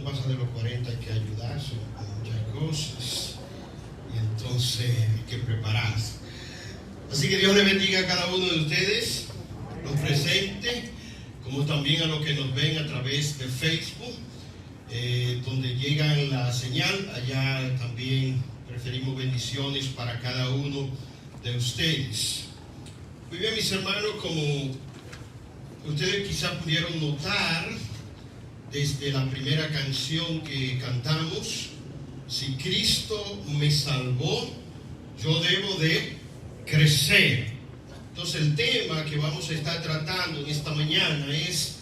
pasa de los 40 hay que ayudarse con muchas cosas. Y entonces hay que prepararse. Así que Dios le bendiga a cada uno de ustedes, los presentes, como también a los que nos ven a través de Facebook, donde llega la señal. Allá también preferimos bendiciones para cada uno de ustedes. Muy bien, mis hermanos, como ustedes quizás pudieron notar desde la primera canción que cantamos, si Cristo me salvó, yo debo de crecer. Entonces el tema que vamos a estar tratando en esta mañana es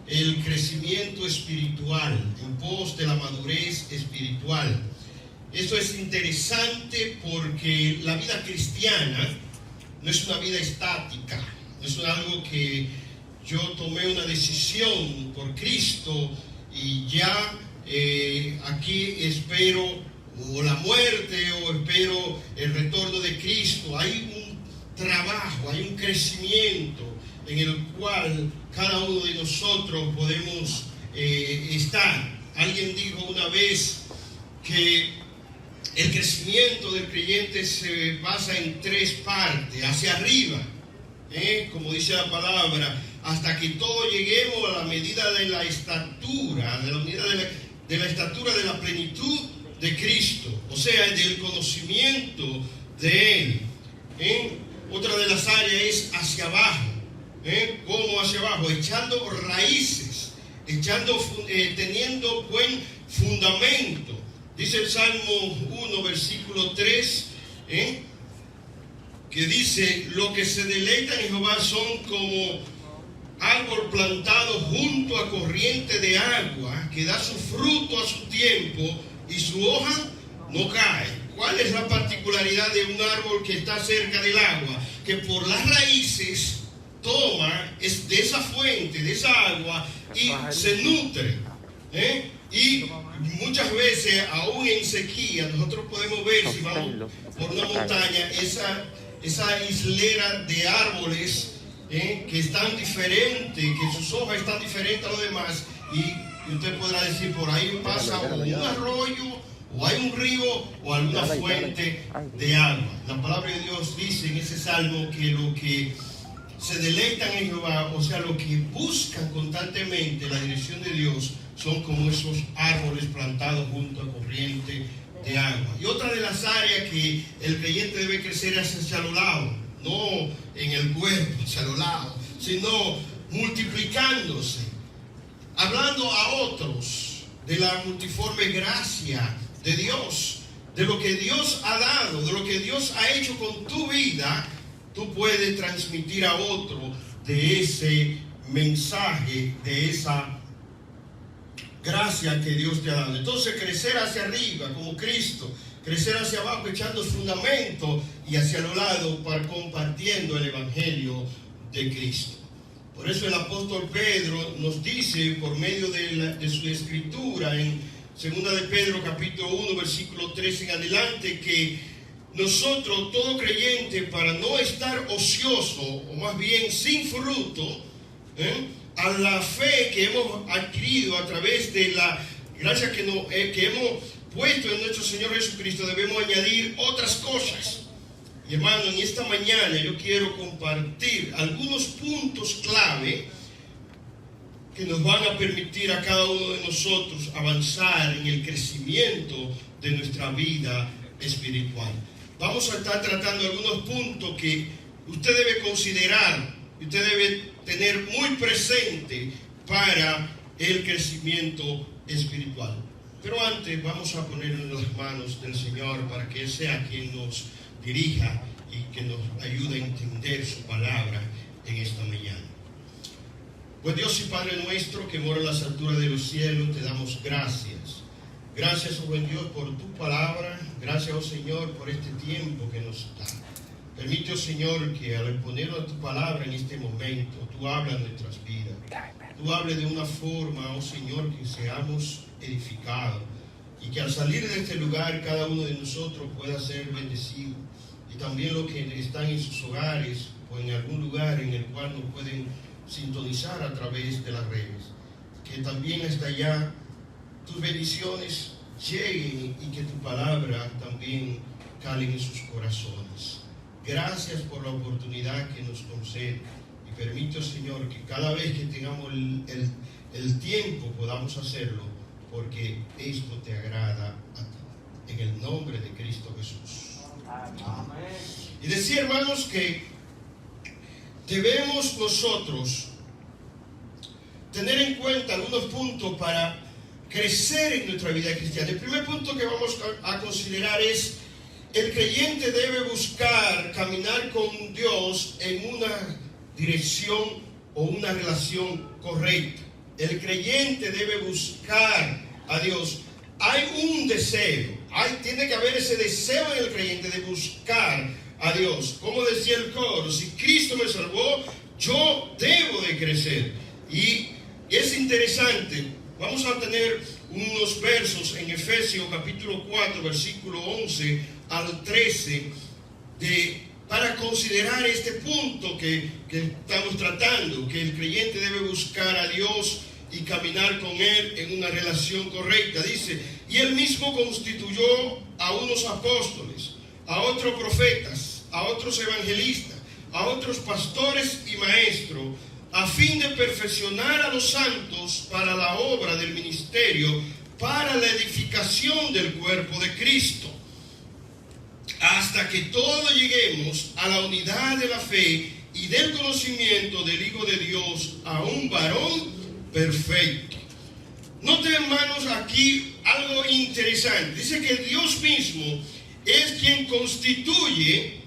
el crecimiento espiritual, en pos de la madurez espiritual. Esto es interesante porque la vida cristiana no es una vida estática, no es algo que yo tomé una decisión por Cristo y ya aquí espero o la muerte o espero el retorno de Cristo. Hay un trabajo, hay un crecimiento en el cual cada uno de nosotros podemos estar. Alguien dijo una vez que el crecimiento del creyente se basa en 3 partes: hacia arriba, como dice la palabra, hasta que todos lleguemos a la medida de la estatura, de la estatura de la plenitud de Cristo, o sea, del conocimiento de Él. Otra de las áreas es hacia abajo. ¿Cómo hacia abajo? Echando raíces, teniendo buen fundamento. Dice el Salmo 1, versículo 3, que dice: lo que se deleitan en Jehová son como árbol plantado junto a corriente de agua, que da su fruto a su tiempo y su hoja no cae. ¿Cuál es la particularidad de un árbol que está cerca del agua? Que por las raíces toma de esa fuente, de esa agua, y se nutre. Y muchas veces, aún en sequía, nosotros podemos ver, si vamos por una montaña, esa hislera de árboles que están diferentes, que sus hojas están diferentes a los demás, y usted podrá decir, por ahí pasa o un arroyo, o hay un río, o alguna fuente de agua. La palabra de Dios dice en ese salmo que lo que se deleitan en Jehová, o sea, lo que buscan constantemente la dirección de Dios, son como esos árboles plantados junto a corriente de agua. Y otra de las áreas que el creyente debe crecer es hacia los lados, no en el cuerpo, hacia los lados, sino multiplicándose, hablando a otros de la multiforme gracia de Dios, de lo que Dios ha dado, de lo que Dios ha hecho con tu vida. Tú puedes transmitir a otro de ese mensaje, de esa gracia que Dios te ha dado. Entonces, crecer hacia arriba como Cristo, crecer hacia abajo echando fundamento, y hacia los lados compartiendo el evangelio de Cristo. Por eso el apóstol Pedro nos dice, por medio de su escritura, en 2 de Pedro capítulo 1 versículo 3 en adelante, que nosotros, todo creyente, para no estar ocioso, o más bien sin fruto, a la fe que hemos adquirido a través de la gracia que hemos puesto en nuestro Señor Jesucristo, debemos añadir otras cosas. Y hermano, en esta mañana yo quiero compartir algunos puntos clave que nos van a permitir a cada uno de nosotros avanzar en el crecimiento de nuestra vida espiritual. Vamos a estar tratando algunos puntos que usted debe considerar, usted debe tener muy presente para el crecimiento espiritual. Pero antes vamos a ponerlo en las manos del Señor para que Él sea quien nos dirija y que nos ayude a entender su palabra en esta mañana. Pues Dios y Padre nuestro que mora en las alturas de los cielos, te damos gracias. Gracias, oh buen Dios, por tu palabra. Gracias, oh Señor, por este tiempo que nos da. Permite, oh Señor, que al exponer a tu palabra en este momento, tú hablas nuestras vidas. Tú hables de una forma, oh Señor, que seamos edificados. Y que al salir de este lugar, cada uno de nosotros pueda ser bendecido. Y también los que están en sus hogares o en algún lugar en el cual nos pueden sintonizar a través de las redes. Que también hasta allá tus bendiciones lleguen y que tu palabra también cale en sus corazones. Gracias por la oportunidad que nos concede y permito, Señor, que cada vez que tengamos el tiempo podamos hacerlo, porque esto te agrada a ti. En el nombre de Cristo Jesús. Amén. Y decía, hermanos, que debemos nosotros tener en cuenta algunos puntos para crecer en nuestra vida cristiana. El primer punto que vamos a considerar es: el creyente debe buscar caminar con Dios en una dirección o una relación correcta. El creyente debe buscar a Dios. Hay un deseo, tiene que haber ese deseo en el creyente de buscar a Dios. Como decía el coro, si Cristo me salvó, yo debo de crecer. Y es interesante, vamos a tener unos versos en Efesios capítulo 4, versículo 11 al 13, para considerar este punto que estamos tratando, que el creyente debe buscar a Dios y caminar con Él en una relación correcta. Dice, y Él mismo constituyó a unos apóstoles, a otros profetas, a otros evangelistas, a otros pastores y maestros, a fin de perfeccionar a los santos para la obra del ministerio, para la edificación del cuerpo de Cristo, hasta que todos lleguemos a la unidad de la fe y del conocimiento del Hijo de Dios, a un varón perfecto. Noten, hermanos, aquí algo interesante. Dice que Dios mismo es quien constituye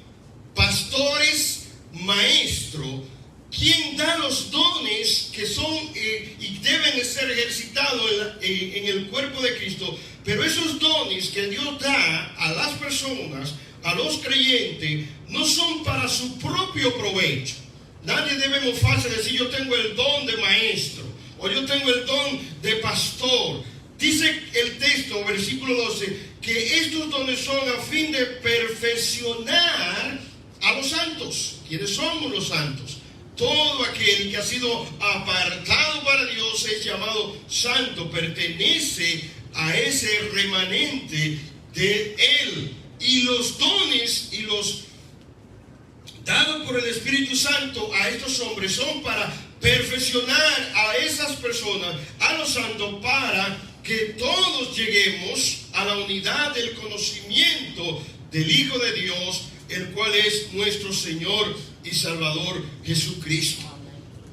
pastores, maestros, quien da los dones que son y deben ser ejercitados en el cuerpo de Cristo. Pero esos dones que Dios da a las personas, a los creyentes, no son para su propio provecho. Nadie debe mofarse de decir, yo tengo el don de maestro, o yo tengo el don de pastor. Dice el texto, versículo 12, que estos dones son a fin de perfeccionar a los santos. ¿Quiénes somos los santos? Todo aquel que ha sido apartado para Dios es llamado santo, pertenece a ese remanente de Él. Y los dones y los dados por el Espíritu Santo a estos hombres son para perfeccionar a esas personas, a los santos, para que todos lleguemos a la unidad del conocimiento del Hijo de Dios, el cual es nuestro Señor y Salvador Jesucristo.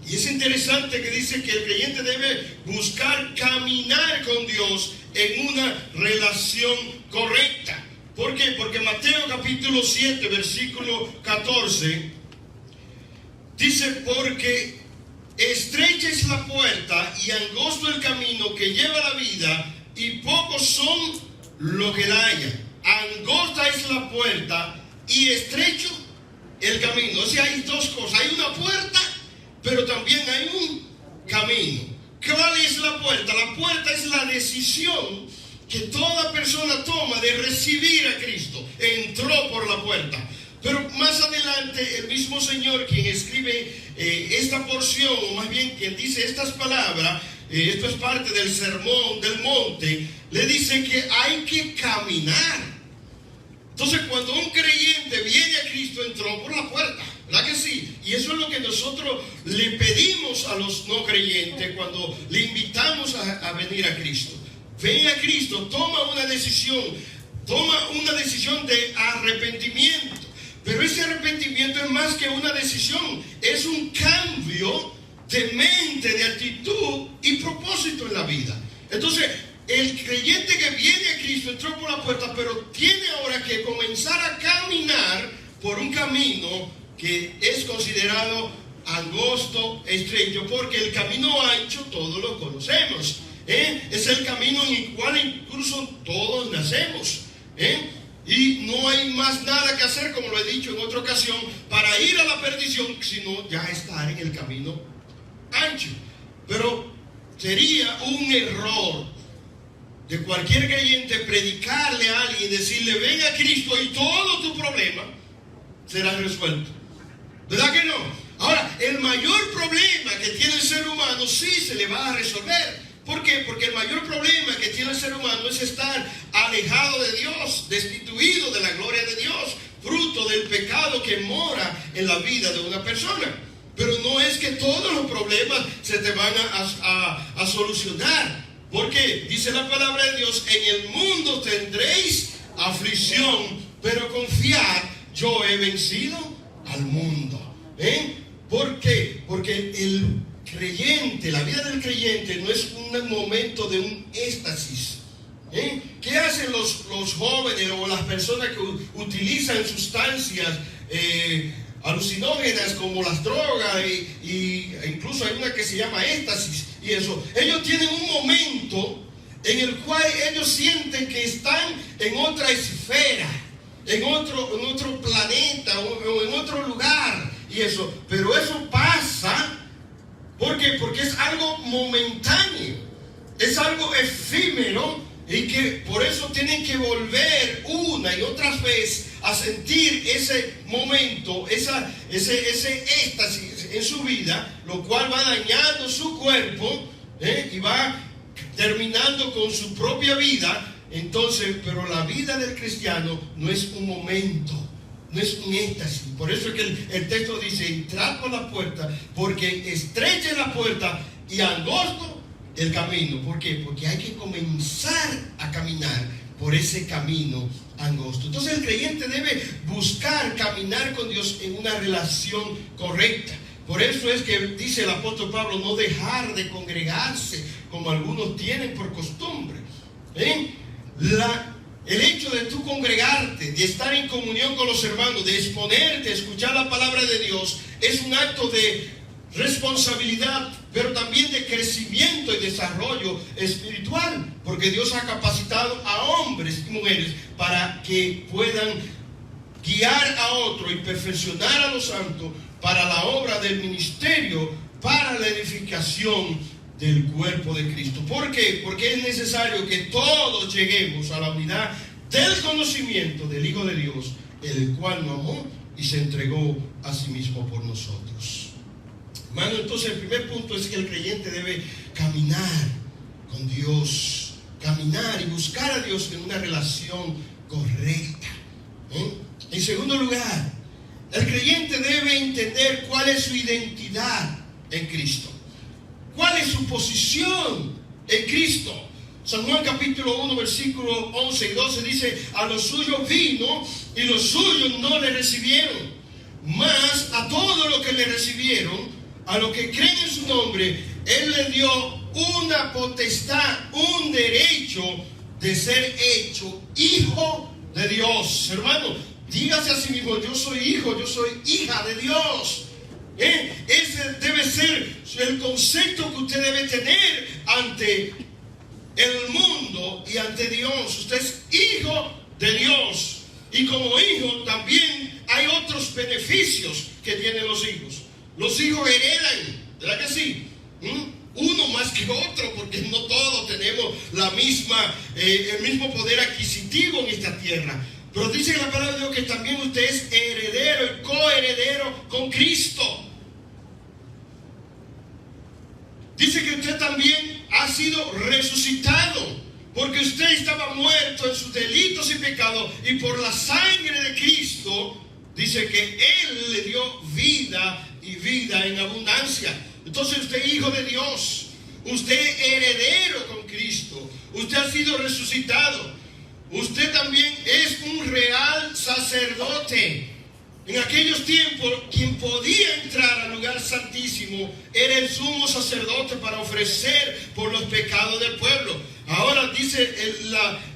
Y es interesante que dice que el creyente debe buscar caminar con Dios en una relación correcta. ¿Por qué? Porque Mateo capítulo 7, versículo 14, dice, porque estrecha es la puerta y angosto el camino que lleva a la vida, y pocos son los que la hallan. Angosta es la puerta y estrecho el camino. O sea, hay dos cosas. Hay una puerta, pero también hay un camino. ¿Cuál es la puerta? La puerta es la decisión que toda persona toma de recibir a Cristo. Entró por la puerta. Pero más adelante, el mismo Señor, quien escribe esta porción, o más bien quien dice estas palabras, esto es parte del sermón del monte, le dice que hay que caminar. Entonces, cuando un creyente viene a Cristo, entró por la puerta, ¿verdad que sí? Y eso es lo que nosotros le pedimos a los no creyentes cuando le invitamos a venir a Cristo. Ven a Cristo, toma una decisión de arrepentimiento. Pero ese arrepentimiento es más que una decisión, es un cambio de mente, de actitud y propósito en la vida. Entonces, el creyente que viene a Cristo entró por la puerta, pero tiene ahora que comenzar a caminar por un camino que es considerado angosto, estrecho, porque el camino ancho todos lo conocemos. Es el camino en el cual incluso todos nacemos. Y no hay más nada que hacer, como lo he dicho en otra ocasión, para ir a la perdición, sino ya estar en el camino ancho. Pero sería un error de cualquier creyente predicarle a alguien, decirle, ven a Cristo y todo tu problema será resuelto. ¿Verdad que no? Ahora, el mayor problema que tiene el ser humano sí se le va a resolver. ¿Por qué? Porque el mayor problema que tiene el ser humano es estar alejado de Dios, destituido de la gloria de Dios, fruto del pecado que mora en la vida de una persona. Pero no es que todos los problemas se te van a solucionar. Porque dice la palabra de Dios: en el mundo tendréis aflicción, pero confiad, yo he vencido al mundo. ¿Por qué? Porque el creyente, la vida del creyente no es un momento de un éxtasis. ¿Qué hacen los jóvenes o las personas que utilizan sustancias alucinógenas como las drogas e incluso hay una que se llama éxtasis y eso? Ellos tienen un momento en el cual ellos sienten que están en otra esfera, en otro planeta o en otro lugar y eso. Pero eso pasa. ¿Por qué? Porque es algo momentáneo, es algo efímero y que por eso tienen que volver una y otra vez a sentir ese momento, ese éxtasis en su vida, lo cual va dañando su cuerpo y va terminando con su propia vida. Entonces, pero la vida del cristiano no es un momento, no es un éxtasis. Por eso es que el texto dice: entrad por la puerta, porque estrecha es la puerta y angosto el camino. ¿Por qué? Porque hay que comenzar a caminar por ese camino angosto. Entonces el creyente debe buscar caminar con Dios en una relación correcta. Por eso es que dice el apóstol Pablo: no dejar de congregarse como algunos tienen por costumbre. El hecho de tú congregarte, de estar en comunión con los hermanos, de exponerte, escuchar la palabra de Dios, es un acto de responsabilidad, pero también de crecimiento y desarrollo espiritual, porque Dios ha capacitado a hombres y mujeres para que puedan guiar a otro y perfeccionar a los santos para la obra del ministerio, para la edificación del cuerpo de Cristo. ¿Por qué? Porque es necesario que todos lleguemos a la unidad del conocimiento del Hijo de Dios, el cual nos amó y se entregó a sí mismo por nosotros. Hermano, entonces el primer punto es que el creyente debe caminar con Dios, caminar y buscar a Dios en una relación correcta. En segundo lugar, el creyente debe entender cuál es su identidad en Cristo. ¿Cuál es su posición en Cristo? San Juan capítulo 1 versículo 11 y 12 dice: a los suyos vino y los suyos no le recibieron, mas a todos los que le recibieron, a los que creen en su nombre, Él les dio una potestad, un derecho de ser hecho hijo de Dios. Hermano, dígase a sí mismo: yo soy hijo, yo soy hija de Dios. Ese debe ser el concepto que usted debe tener ante el mundo y ante Dios. Usted es hijo de Dios. Y como hijo también hay otros beneficios que tienen los hijos. Los hijos heredan, ¿verdad que sí? Uno más que otro, porque no todos tenemos el mismo poder adquisitivo en esta tierra. Pero dice la palabra de Dios que también usted es heredero y coheredero con Cristo. Dice que usted también ha sido resucitado, porque usted estaba muerto en sus delitos y pecados, y por la sangre de Cristo, dice que Él le dio vida y vida en abundancia. Entonces usted es hijo de Dios, usted es heredero con Cristo, usted ha sido resucitado, usted también es un real sacerdote. En aquellos tiempos, quien podía entrar al lugar santísimo era el sumo sacerdote para ofrecer por los pecados del pueblo. Ahora dice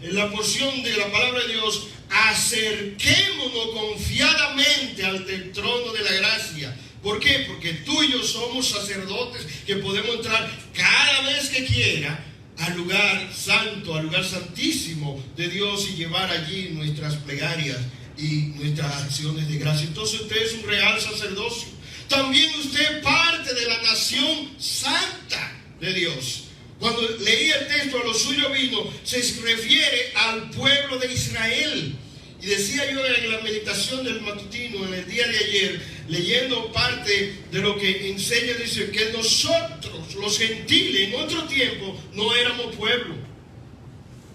en la porción de la palabra de Dios: acerquémonos confiadamente ante el trono de la gracia. ¿Por qué? Porque tú y yo somos sacerdotes que podemos entrar cada vez que quiera al lugar santo, al lugar santísimo de Dios y llevar allí nuestras plegarias y nuestras acciones de gracia. Entonces usted es un real sacerdocio. También usted es parte de la nación santa de Dios. Cuando leí el texto: a los suyos vino, se refiere al pueblo de Israel. Y decía yo en la meditación del matutino, en el día de ayer, leyendo parte de lo que enseña, dice que nosotros, los gentiles, en otro tiempo, no éramos pueblo.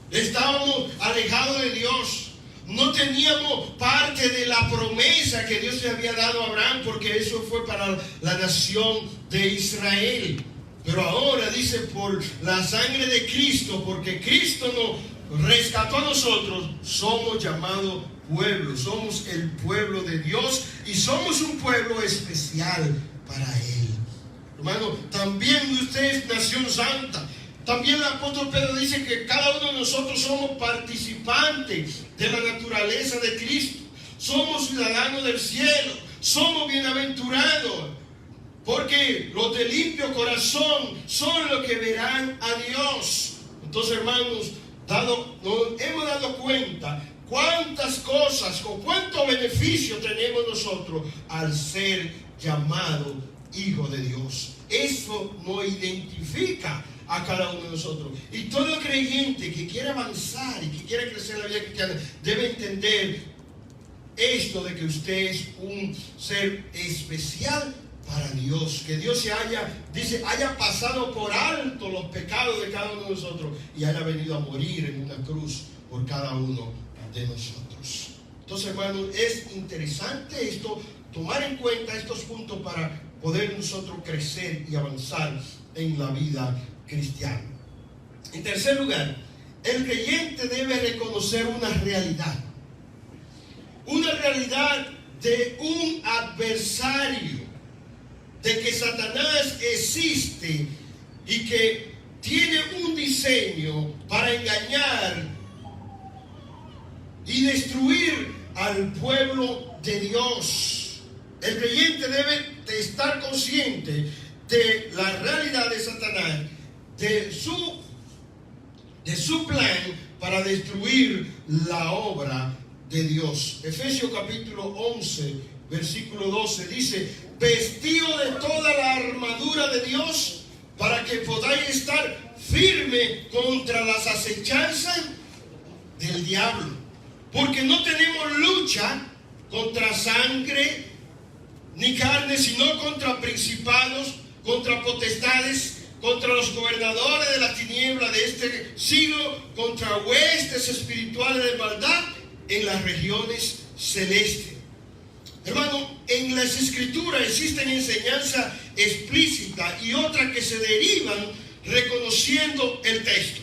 Estábamos alejados de Dios. No teníamos parte de la promesa que Dios le había dado a Abraham, porque eso fue para la nación de Israel. Pero ahora dice, por la sangre de Cristo, porque Cristo nos rescató a nosotros, somos llamados pueblo, somos el pueblo de Dios y somos un pueblo especial para Él. Hermano, también usted es nación santa. También el apóstol Pedro dice que cada uno de nosotros somos participantes de la naturaleza de Cristo. Somos ciudadanos del cielo, somos bienaventurados. Porque los de limpio corazón son los que verán a Dios. Entonces, hermanos, nos hemos dado cuenta cuántas cosas o cuántos beneficios tenemos nosotros al ser llamados hijos de Dios. Eso nos identifica a cada uno de nosotros. Y todo creyente que quiere avanzar y que quiere crecer en la vida cristiana debe entender esto de que usted es un ser especial para Dios, que Dios haya pasado por alto los pecados de cada uno de nosotros y haya venido a morir en una cruz por cada uno de nosotros. Entonces, hermanos, es interesante esto, tomar en cuenta estos puntos para poder nosotros crecer y avanzar en la vida cristiana. En tercer lugar, el creyente debe reconocer una realidad de un adversario, de que Satanás existe y que tiene un diseño para engañar y destruir al pueblo de Dios. El creyente debe de estar consciente de la realidad de Satanás, de su plan para destruir la obra de Dios. Efesios capítulo 11, versículo 12 dice: vestido de toda la armadura de Dios para que podáis estar firme contra las acechanzas del diablo. Porque no tenemos lucha contra sangre ni carne, sino contra principados, contra potestades, contra los gobernadores de la tiniebla de este siglo, contra huestes espirituales de maldad en las regiones celestes. Hermano, en las escrituras existen enseñanzas explícitas y otras que se derivan reconociendo el texto.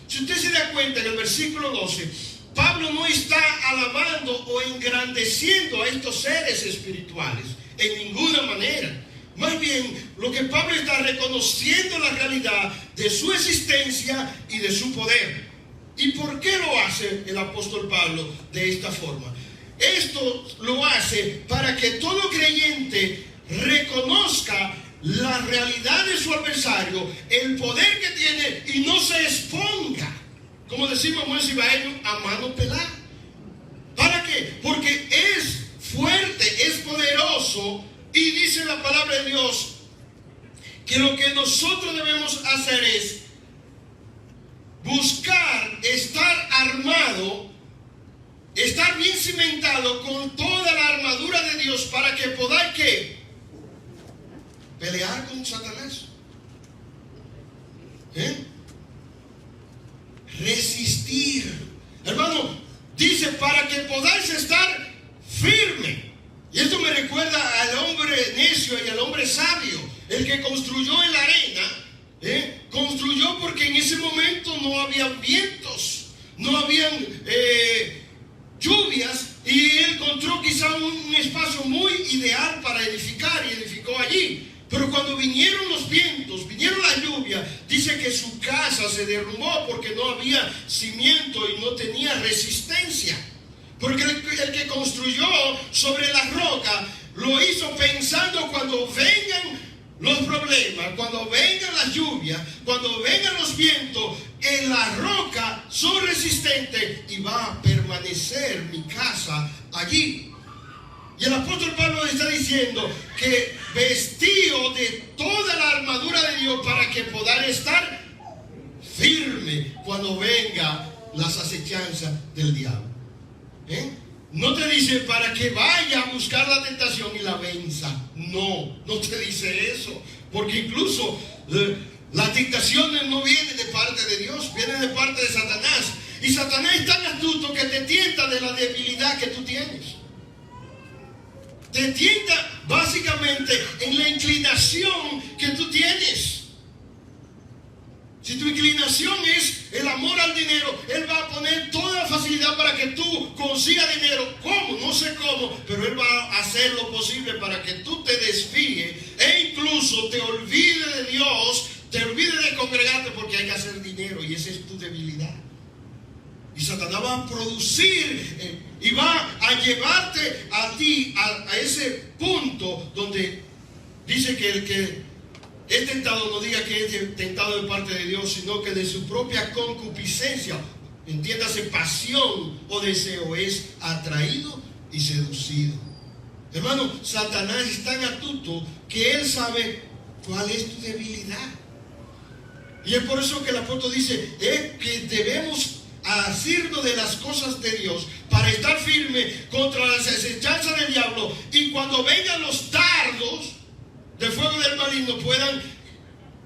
Si usted se da cuenta, en el versículo 12, Pablo no está alabando o engrandeciendo a estos seres espirituales en ninguna manera. Más bien, lo que Pablo está reconociendo la realidad de su existencia y de su poder. ¿Y por qué lo hace el apóstol Pablo de esta forma? Esto lo hace para que todo creyente reconozca la realidad de su adversario, el poder que tiene y no se exponga, como decimos en cibaeño, a mano pelada. ¿Para qué? Porque es fuerte, es poderoso, y dice la palabra de Dios que lo que nosotros debemos hacer es buscar estar armado, estar bien cimentado con toda la armadura de Dios para que podáis ¿qué? Pelear con Satanás. Resistir. Hermano, dice para que podáis estar firme. Y esto me recuerda al hombre necio y al hombre sabio, el que construyó en la arena. Construyó porque en ese momento no habían vientos, no habían lluvias, y él encontró quizá un espacio muy ideal para edificar y edificó allí. Pero cuando vinieron los vientos, vinieron las lluvias, dice que su casa se derrumbó porque no había cimiento y no tenía resistencia. Porque el que construyó sobre la roca lo hizo pensando cuando vengan los problemas, cuando vengan las lluvias, cuando vengan los vientos, en la roca son resistentes y va a permanecer mi casa allí. Y el apóstol Pablo está diciendo que vestido de toda la armadura de Dios para que podáis estar firme cuando vengan las acechanzas del diablo. no te dice para que vaya a buscar la tentación y la venza. No, no te dice eso. Porque incluso las tentaciones no vienen de parte de Dios, vienen de parte de Satanás. Y Satanás es tan astuto que te tienta de la debilidad que tú tienes. Te tienta básicamente en la inclinación que tú tienes. Si tu inclinación es el amor al dinero, Él va a poner toda la facilidad para que tú consigas dinero. ¿Cómo? No sé cómo, pero Él va a hacer lo posible para que tú te desvíes e incluso te olvides de Dios, te olvides de congregarte porque hay que hacer dinero y esa es tu debilidad. Y Satanás va a producir y va a llevarte a ti a ese punto donde dice que el que es tentado no diga que es tentado de parte de Dios, sino que de su propia concupiscencia, entiéndase, pasión o deseo, es atraído y seducido. Hermano, Satanás es tan astuto que él sabe cuál es tu debilidad. Y es por eso que el apóstol dice que debemos asirnos de las cosas de Dios para estar firme contra las acechanzas del diablo, y cuando vengan los dardos de fuego del maligno puedan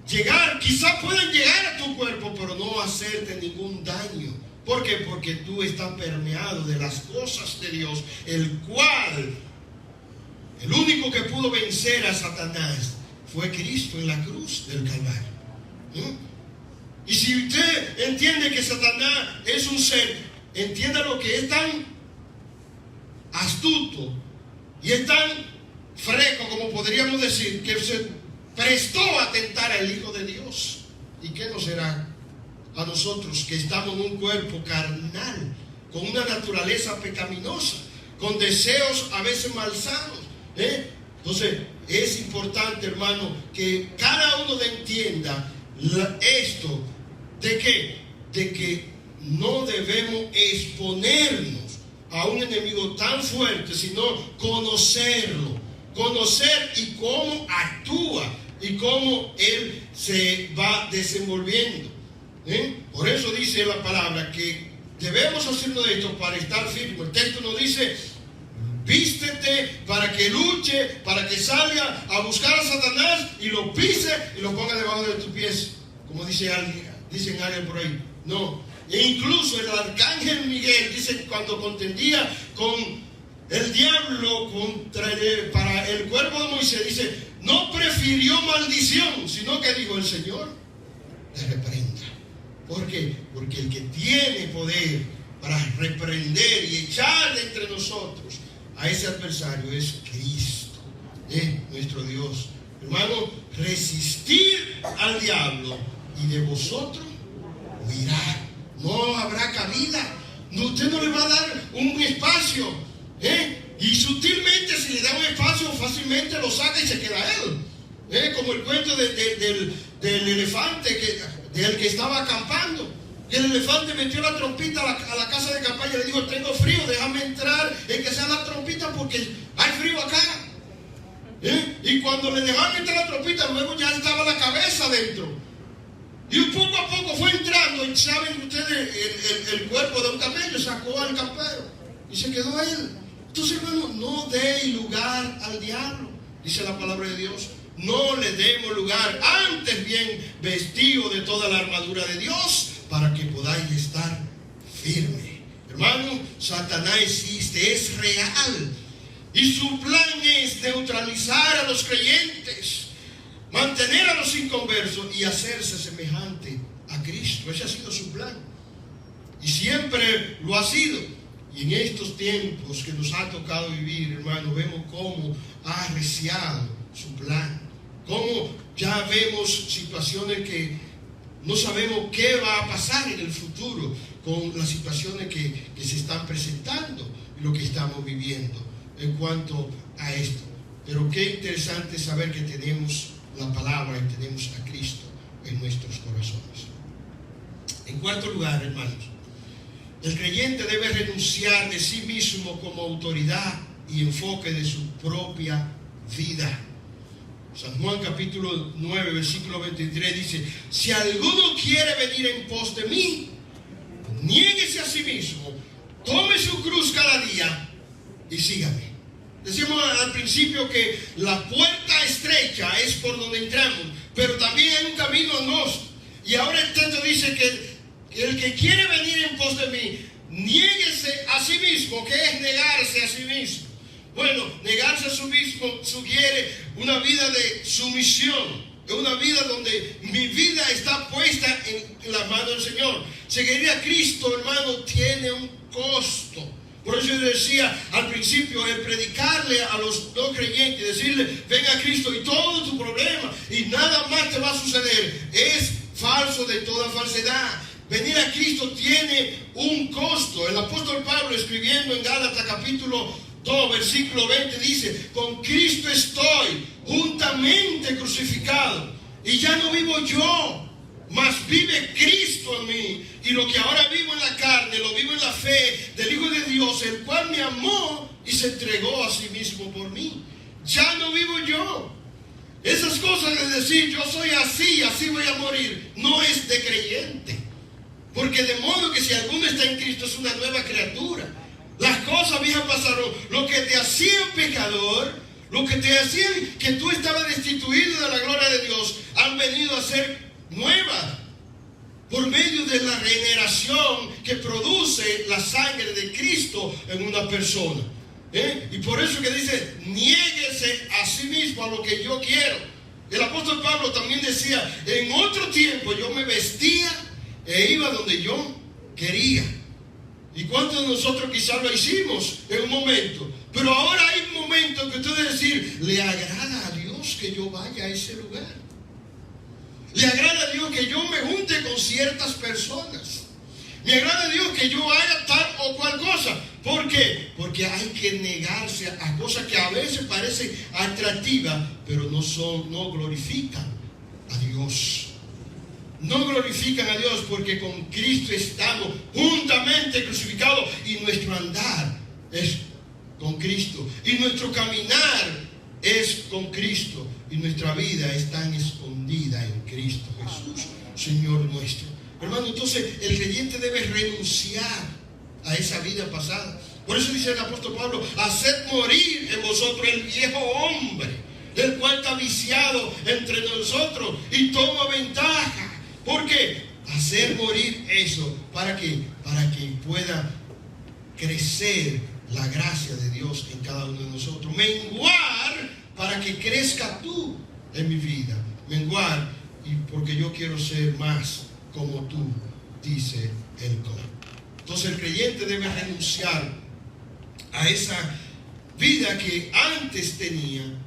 llegar, quizás puedan llegar a tu cuerpo, pero no hacerte ningún daño. ¿Por qué? Porque tú estás permeado de las cosas de Dios, el cual, el único que pudo vencer a Satanás fue Cristo en la cruz del Calvario. Y si usted entiende que Satanás es un ser, entienda lo que es tan astuto y es tan freco, como podríamos decir, que se prestó a tentar al Hijo de Dios. ¿Y qué nos será a nosotros que estamos en un cuerpo carnal, con una naturaleza pecaminosa, con deseos a veces malsanos? Entonces es importante, hermano, que cada uno entienda esto, ¿de qué? De que no debemos exponernos a un enemigo tan fuerte, sino conocerlo. Conocer y cómo actúa y cómo él se va desenvolviendo. Por eso dice la palabra que debemos hacerlo de esto para estar firmes. El texto nos dice: vístete para que luche, para que salga a buscar a Satanás y lo pise y lo ponga debajo de tus pies, como dicen alguien por ahí. No, e incluso el arcángel Miguel dice, cuando contendía con el diablo para el cuerpo de Moisés, dice, no prefirió maldición, sino que dijo: el Señor le reprenda. ¿Por qué? Porque el que tiene poder para reprender y echar de entre nosotros a ese adversario es Cristo, nuestro Dios. Hermano, resistir al diablo y de vosotros huirá. No habrá cabida. Usted no le va a dar un espacio. Y sutilmente, si le da un espacio, fácilmente lo saca y se queda él. Como el cuento del elefante del que estaba acampando. Que el elefante metió la trompita a la casa de campaña y le dijo: tengo frío, déjame entrar en que sea la trompita porque hay frío acá. Y cuando le dejaron entrar la trompita, luego ya estaba la cabeza dentro. Y poco a poco fue entrando. Y saben ustedes, el cuerpo de un camello sacó al campero y se quedó él. Entonces, hermano, no dé lugar al diablo, dice la palabra de Dios. No le demos lugar, antes bien vestido de toda la armadura de Dios, para que podáis estar firme. Hermano, Satanás existe, es real, y su plan es neutralizar a los creyentes, mantener a los inconversos y hacerse semejante a Cristo. Ese ha sido su plan, y siempre lo ha sido. Y en estos tiempos que nos ha tocado vivir, hermano, vemos cómo ha arreciado su plan, cómo ya vemos situaciones que no sabemos qué va a pasar en el futuro con las situaciones que se están presentando y lo que estamos viviendo en cuanto a esto. Pero qué interesante saber que tenemos la palabra y tenemos a Cristo en nuestros corazones. En cuarto lugar, hermanos, el creyente debe renunciar de sí mismo como autoridad y enfoque de su propia vida. San Juan capítulo 9, versículo 23 dice: si alguno quiere venir en pos de mí, niéguese a sí mismo, tome su cruz cada día y sígame. Decíamos al principio que la puerta estrecha es por donde entramos, pero también hay un camino angosto. Y ahora el texto dice que el que quiere venir en pos de mí, niéguese a sí mismo. ¿Qué es negarse a sí mismo? Bueno, negarse a sí mismo sugiere una vida de sumisión. Es una vida donde mi vida está puesta en las manos del Señor. Seguir a Cristo, hermano, tiene un costo. Por eso yo decía al principio, el predicarle a los no creyentes, decirle, ven a Cristo y todo tu problema y nada más te va a suceder, es falso de toda falsedad. Venir a Cristo tiene un costo. El apóstol Pablo, escribiendo en Gálatas capítulo 2, versículo 20, dice, con Cristo estoy juntamente crucificado, y ya no vivo yo, mas vive Cristo en mí. Y lo que ahora vivo en la carne, lo vivo en la fe del Hijo de Dios, el cual me amó y se entregó a sí mismo por mí. Ya no vivo yo. Esas cosas de decir, yo soy así, así voy a morir, no es de creyente. Porque de modo que si alguno está en Cristo es una nueva criatura. Las cosas viejas pasaron. Lo que te hacía pecador, lo que te hacía que tú estabas destituido de la gloria de Dios, han venido a ser nuevas por medio de la regeneración que produce la sangre de Cristo en una persona. Y por eso que dice, niéguese a sí mismo a lo que yo quiero. El apóstol Pablo también decía, en otro tiempo yo me vestía e iba donde yo quería. ¿Y cuántos de nosotros quizás lo hicimos en un momento? Pero ahora hay un momento que usted debe decir, ¿le agrada a Dios que yo vaya a ese lugar? ¿Le agrada a Dios que yo me junte con ciertas personas? ¿Me agrada a Dios que yo haga tal o cual cosa? ¿Por qué? Porque hay que negarse a cosas que a veces parecen atractivas, pero no glorifican a Dios. No glorifican a Dios, porque con Cristo estamos juntamente crucificados y nuestro andar es con Cristo y nuestro caminar es con Cristo y nuestra vida es tan escondida en Cristo Jesús, Señor nuestro. Hermano, entonces el creyente debe renunciar a esa vida pasada. Por eso dice el apóstol Pablo, haced morir en vosotros el viejo hombre, el cual está viciado entre nosotros y toma ventaja. ¿Por qué? Hacer morir eso. ¿Para qué? Para que pueda crecer la gracia de Dios en cada uno de nosotros. Menguar para que crezca tú en mi vida. Menguar y porque yo quiero ser más como tú, dice el coro. Entonces el creyente debe renunciar a esa vida que antes tenía.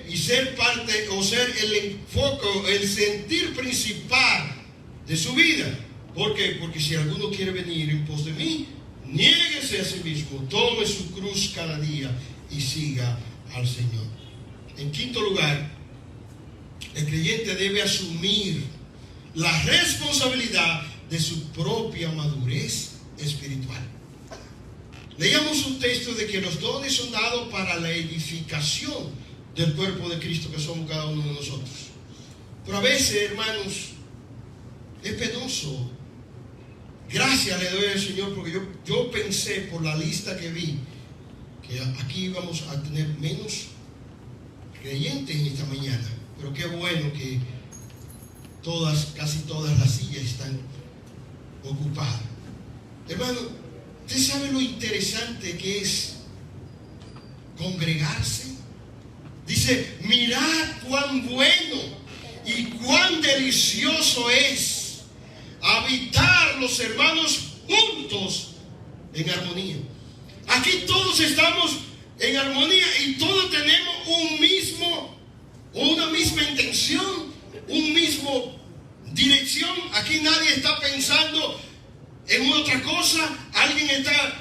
Y ser parte o ser el enfoque, el sentir principal de su vida. ¿Por qué? Porque si alguno quiere venir en pos de mí, niéguese a sí mismo, tome su cruz cada día y siga al Señor. En quinto lugar, el creyente debe asumir la responsabilidad de su propia madurez espiritual. Leíamos un texto de que los dones son dados para la edificación del cuerpo de Cristo que somos cada uno de nosotros. Pero a veces, hermanos, es penoso. Gracias le doy al Señor porque yo pensé por la lista que vi que aquí íbamos a tener menos creyentes en esta mañana. Pero qué bueno que casi todas las sillas están ocupadas. Hermano, ¿usted sabe lo interesante que es congregarse? Dice, mirad cuán bueno y cuán delicioso es habitar los hermanos juntos en armonía. Aquí todos estamos en armonía y todos tenemos una misma intención, un mismo dirección. Aquí nadie está pensando en otra cosa. Alguien está...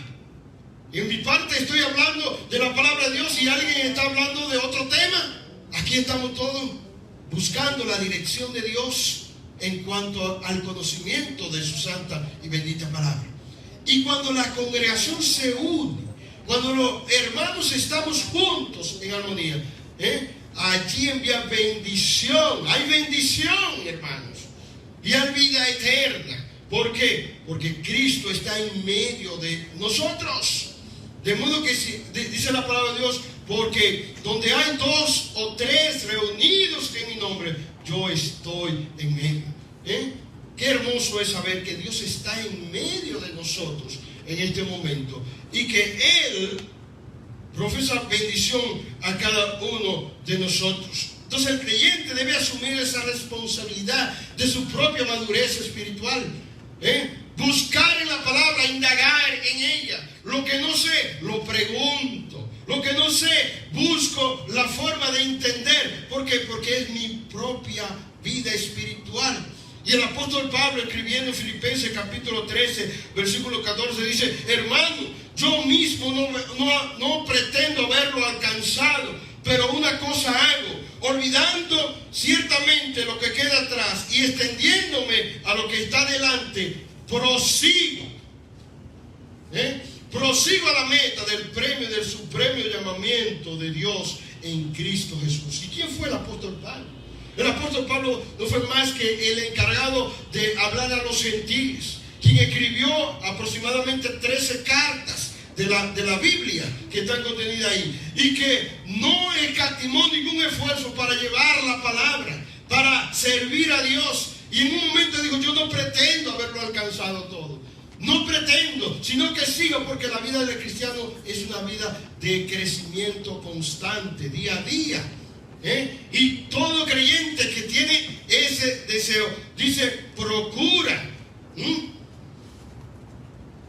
En mi parte estoy hablando de la palabra de Dios y alguien está hablando de otro tema. Aquí estamos todos buscando la dirección de Dios en cuanto al conocimiento de su santa y bendita palabra. Y cuando la congregación se une, cuando los hermanos estamos juntos en armonía, allí envía bendición. Hay bendición, hermanos. Y hay vida eterna. ¿Por qué? Porque Cristo está en medio de nosotros. De modo que dice la palabra de Dios, porque donde hay 2 o 3 reunidos en mi nombre, yo estoy en medio. Qué hermoso es saber que Dios está en medio de nosotros en este momento y que Él profesa bendición a cada uno de nosotros. Entonces el creyente debe asumir esa responsabilidad de su propia madurez espiritual. Buscar en la palabra, indagar en ella. Lo que no sé, lo pregunto. Lo que no sé, busco la forma de entender. ¿Por qué? Porque es mi propia vida espiritual. Y el apóstol Pablo, escribiendo en Filipenses capítulo 13, versículo 14, dice: hermano, yo mismo no pretendo haberlo alcanzado, pero una cosa hago, olvidando ciertamente lo que queda atrás y extendiéndome a lo que está delante, prosigo. Prosigo a la meta del premio del supremo llamamiento de Dios en Cristo Jesús. ¿Y quién fue el apóstol Pablo? El apóstol Pablo no fue más que el encargado de hablar a los gentiles, quien escribió aproximadamente 13 cartas de la Biblia que están contenidas ahí, y que no escatimó ningún esfuerzo para llevar la palabra, para servir a Dios. Y en un momento dijo: yo no pretendo haberlo alcanzado todo, no pretendo, sino que sigo, porque la vida del cristiano es una vida de crecimiento constante, día a día. Y todo creyente que tiene ese deseo, dice, procura.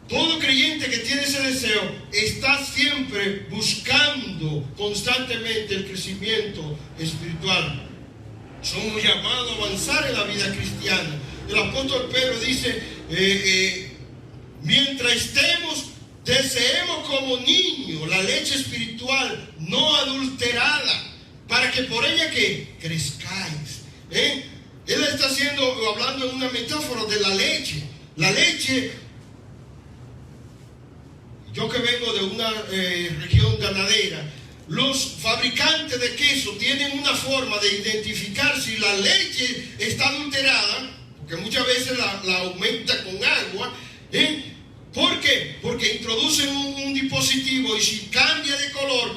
Todo creyente que tiene ese deseo está siempre buscando constantemente el crecimiento espiritual. Somos llamados a avanzar en la vida cristiana. El apóstol Pedro dice: mientras deseemos como niños la leche espiritual no adulterada, para que por ella que crezcáis. Él está hablando en una metáfora de la leche. La leche, yo que vengo de una región ganadera, los fabricantes de queso tienen una forma de identificar si la leche está adulterada, porque muchas veces la aumenta con agua. ¿Por qué? Porque introducen un dispositivo, y si cambia de color,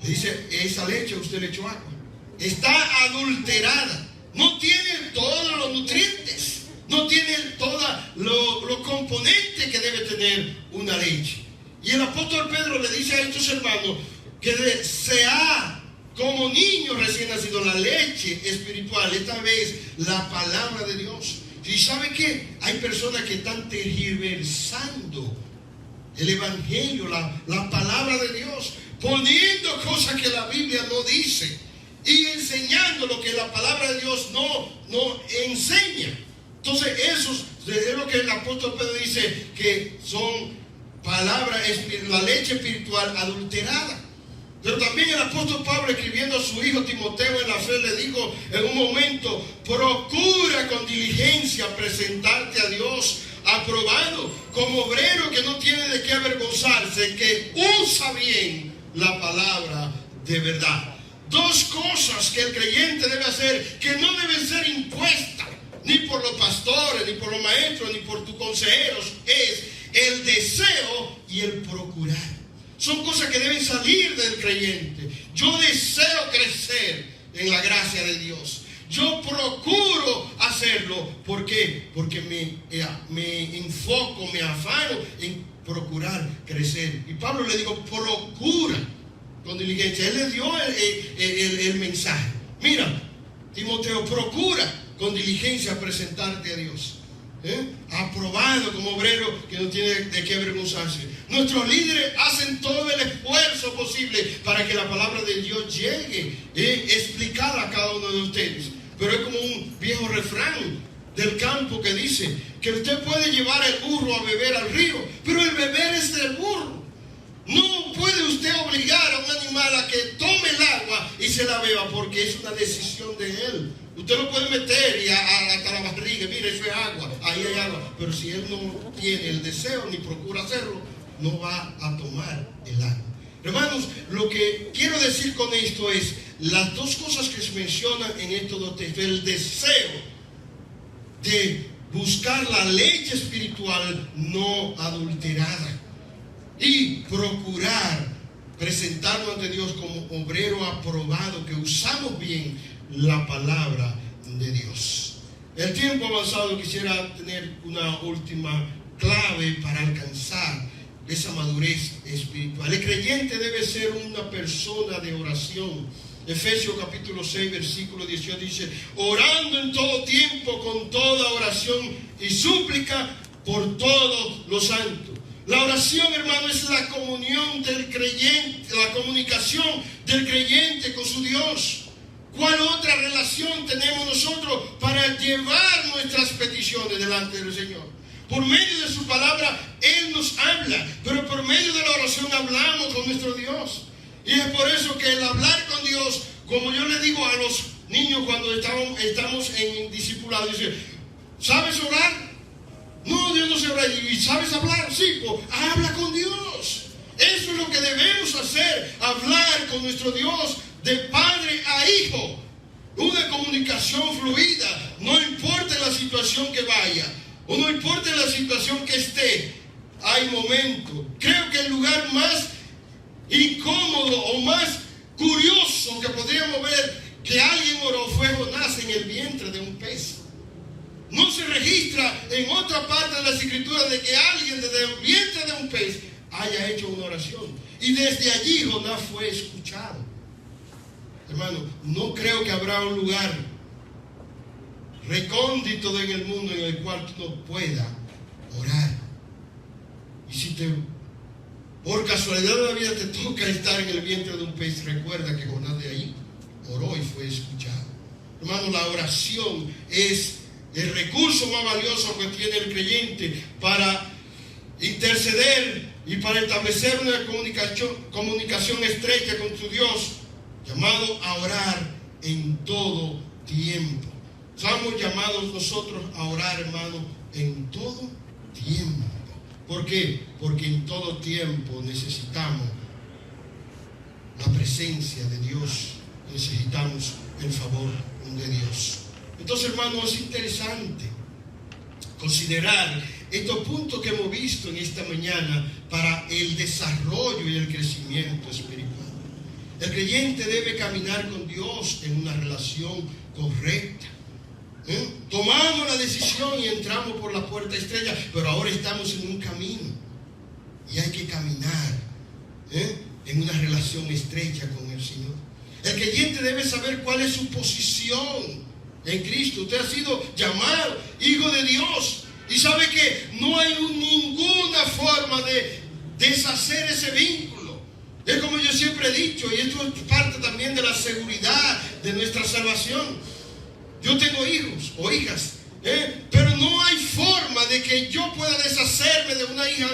dice: esa leche usted le echó agua, está adulterada, no tiene todos los nutrientes, no tiene todos los componentes que debe tener una leche. Y el apóstol Pedro le dice a estos hermanos que desea como niños recién nacidos la leche espiritual, esta vez la palabra de Dios. ¿Y sabe qué? Hay personas que están tergiversando el evangelio, la palabra de Dios, poniendo cosas que la Biblia no dice y enseñando lo que la palabra de Dios no enseña. Entonces eso es lo que el apóstol Pedro dice, que son palabras, la leche espiritual adulterada. Pero también el apóstol Pablo, escribiendo a su hijo Timoteo en la fe, le dijo en un momento: procura con diligencia presentarte a Dios aprobado, como obrero que no tiene de qué avergonzarse, que usa bien la palabra de verdad. 2 cosas que el creyente debe hacer, que no deben ser impuestas ni por los pastores, ni por los maestros, ni por tus consejeros, es el deseo y el procurar. Son cosas que deben salir del creyente. Yo deseo crecer en la gracia de Dios. Yo procuro hacerlo. ¿Por qué? Porque me enfoco, me afano en procurar crecer. Y Pablo le dijo: procura con diligencia. Él le dio el mensaje. Mira, Timoteo, procura con diligencia presentarte a Dios. Aprobado como obrero que no tiene de qué avergonzarse. Nuestros líderes hacen todo el esfuerzo posible para que la palabra de Dios llegue explicada a cada uno de ustedes. Pero es como un viejo refrán del campo que dice que usted puede llevar el burro a beber al río, pero el beber es del burro. No puede usted obligar a un animal a que tome el agua y se la beba, porque es una decisión de él. Usted lo puede meter y hasta la barriga: mire, eso es agua, ahí hay agua. Pero si él no tiene el deseo ni procura hacerlo, no va a tomar el agua. Hermanos, lo que quiero decir con esto es las 2 cosas que se mencionan en estos 2 textos: el deseo de buscar la leche espiritual no adulterada. y procurar presentarnos ante Dios como obrero aprobado, que usamos bien la palabra de Dios. El tiempo avanzado, quisiera tener una última clave para alcanzar esa madurez espiritual. El creyente debe ser una persona de oración. Efesios capítulo 6, versículo 18 dice: orando en todo tiempo con toda oración y súplica por todos los santos. La oración, hermano, es la comunión del creyente, la comunicación del creyente con su Dios. ¿Cuál otra relación tenemos nosotros para llevar nuestras peticiones delante del Señor? Por medio de su palabra, Él nos habla, pero por medio de la oración hablamos con nuestro Dios. Y es por eso que el hablar con Dios, como yo le digo a los niños cuando estamos en discipulado, dice: ¿sabes orar? No, Dios no se ora. ¿Y sabes hablar? Sí, pues habla con Dios. Eso es lo que debemos hacer, hablar con nuestro Dios de padre a hijo. Una comunicación fluida, no importa la situación que vaya, o no importa la situación que esté. Hay momentos. Creo que el lugar más incómodo o más curioso que podríamos ver que alguien oró fue Jonás en el vientre de un pez. No se registra en otra parte de las escrituras de que alguien desde el vientre de un pez haya hecho una oración. Y desde allí Jonás fue escuchado. Hermano, no creo que habrá un lugar recóndito en el mundo en el cual tú no puedas orar. Y si por casualidad de la vida te toca estar en el vientre de un pez, recuerda que Jonás de ahí oró y fue escuchado. Hermano, la oración es el recurso más valioso que tiene el creyente para interceder y para establecer una comunicación estrecha con su Dios, llamado a orar en todo tiempo. Estamos llamados nosotros a orar, hermano, en todo tiempo. ¿Por qué? Porque en todo tiempo necesitamos la presencia de Dios, necesitamos el favor de Dios. Entonces, hermano, es interesante considerar estos puntos que hemos visto en esta mañana para el desarrollo y el crecimiento espiritual. El creyente debe caminar con Dios en una relación correcta. Tomamos la decisión y entramos por la puerta estrella, pero ahora estamos en un camino y hay que caminar en una relación estrecha con el Señor. El creyente debe saber cuál es su posición en Cristo. Usted ha sido llamado hijo de Dios y sabe que no hay ninguna forma de deshacer ese vínculo. Es como yo siempre he dicho, y esto es parte también de la seguridad de nuestra salvación. Yo tengo hijos o hijas, pero no hay forma de que yo pueda deshacerme de una hija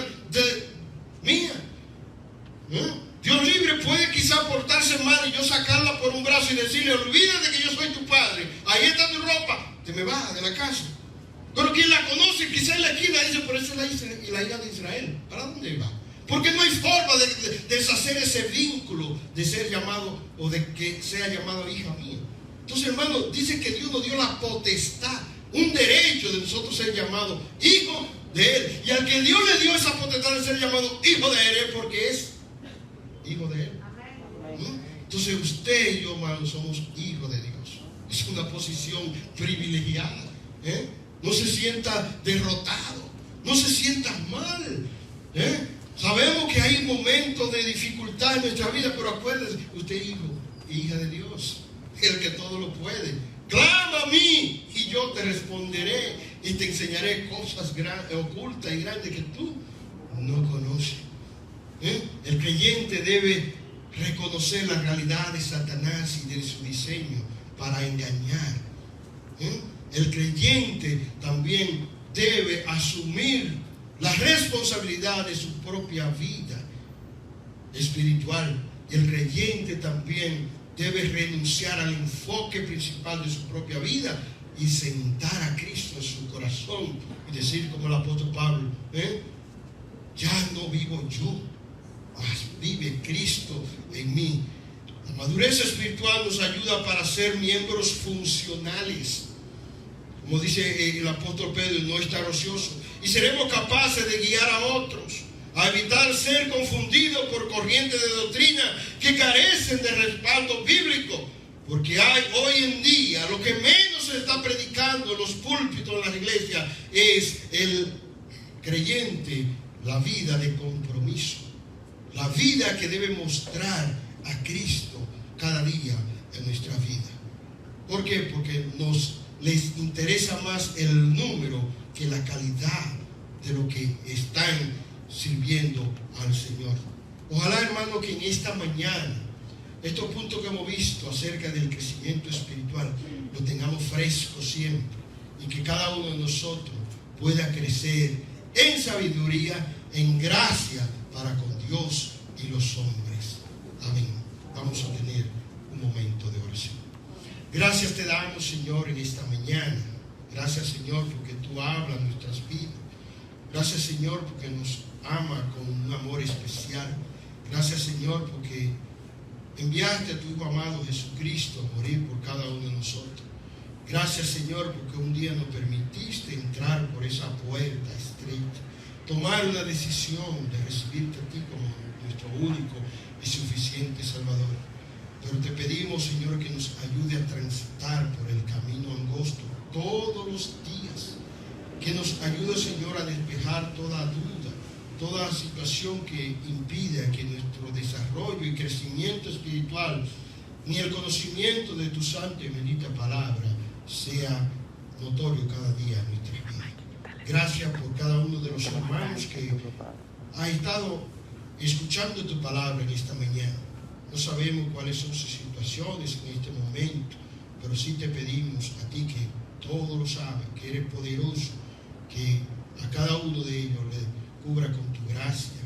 mía. Dios libre, puede quizá portarse mal y yo sacarla por un brazo y decirle: olvídate que yo soy tu padre, ahí está tu ropa, te me vas de la casa. Pero quien la conoce quizá en la esquina dice: por eso es la hija de Israel. ¿Para dónde va? Porque no hay forma de deshacer ese vínculo de ser llamado o de que sea llamado hija mía. Entonces, hermano, dice que Dios nos dio la potestad, un derecho de nosotros ser llamados hijo de Él. Y al que Dios le dio esa potestad de ser llamado hijo de Él es porque es hijo de Él. Entonces usted y yo, hermano, somos hijos de Dios. Es una posición privilegiada. No se sienta derrotado, no se sienta mal. Sabemos que hay momentos de dificultad en nuestra vida, pero acuérdese, usted es hijo, hija de Dios, el que todo lo puede. Clama a mí y yo te responderé y te enseñaré cosas ocultas y grandes que tú no conoces. El creyente debe reconocer la realidad de Satanás y de su diseño para engañar. El creyente también debe asumir la responsabilidad de su propia vida espiritual. El creyente también debe renunciar al enfoque principal de su propia vida y sentar a Cristo en su corazón y decir como el apóstol Pablo: ya no vivo yo, mas vive Cristo en mí. La madurez espiritual nos ayuda para ser miembros funcionales, como dice el apóstol Pedro, no estar ocioso, y seremos capaces de guiar a otros a evitar ser corrientes de doctrina que carecen de respaldo bíblico. Porque hoy en día lo que menos se está predicando en los púlpitos de las iglesias es el creyente, la vida de compromiso, la vida que debe mostrar a Cristo cada día en nuestra vida. ¿Por qué? Porque les interesa más el número que la calidad de lo que están sirviendo al Señor. Ojalá, hermano, que en esta mañana estos puntos que hemos visto acerca del crecimiento espiritual lo tengamos fresco siempre, y que cada uno de nosotros pueda crecer en sabiduría, en gracia para con Dios y los hombres. Amén. Vamos a tener un momento de oración. Gracias te damos, Señor, en esta mañana. Gracias, Señor, porque tú hablas en nuestras vidas. Gracias, Señor, porque nos ama con un amor especial. Gracias, Señor, porque enviaste a tu Hijo amado Jesucristo a morir por cada uno de nosotros. Gracias, Señor, porque un día nos permitiste entrar por esa puerta estrecha, tomar una decisión de recibirte a ti como nuestro único y suficiente Salvador. Pero te pedimos, Señor, que nos ayude a transitar por el camino angosto todos los días. Que nos ayude, Señor, a despejar toda duda, toda situación que impida que nuestro desarrollo y crecimiento espiritual, ni el conocimiento de tu santa y bendita palabra, sea notorio cada día en nuestras vidas. Gracias por cada uno de los hermanos que ha estado escuchando tu palabra en esta mañana. No sabemos cuáles son sus situaciones en este momento, pero sí te pedimos a ti, que todo lo sabes, que eres poderoso, que a cada uno de ellos le cubra con tu gracia,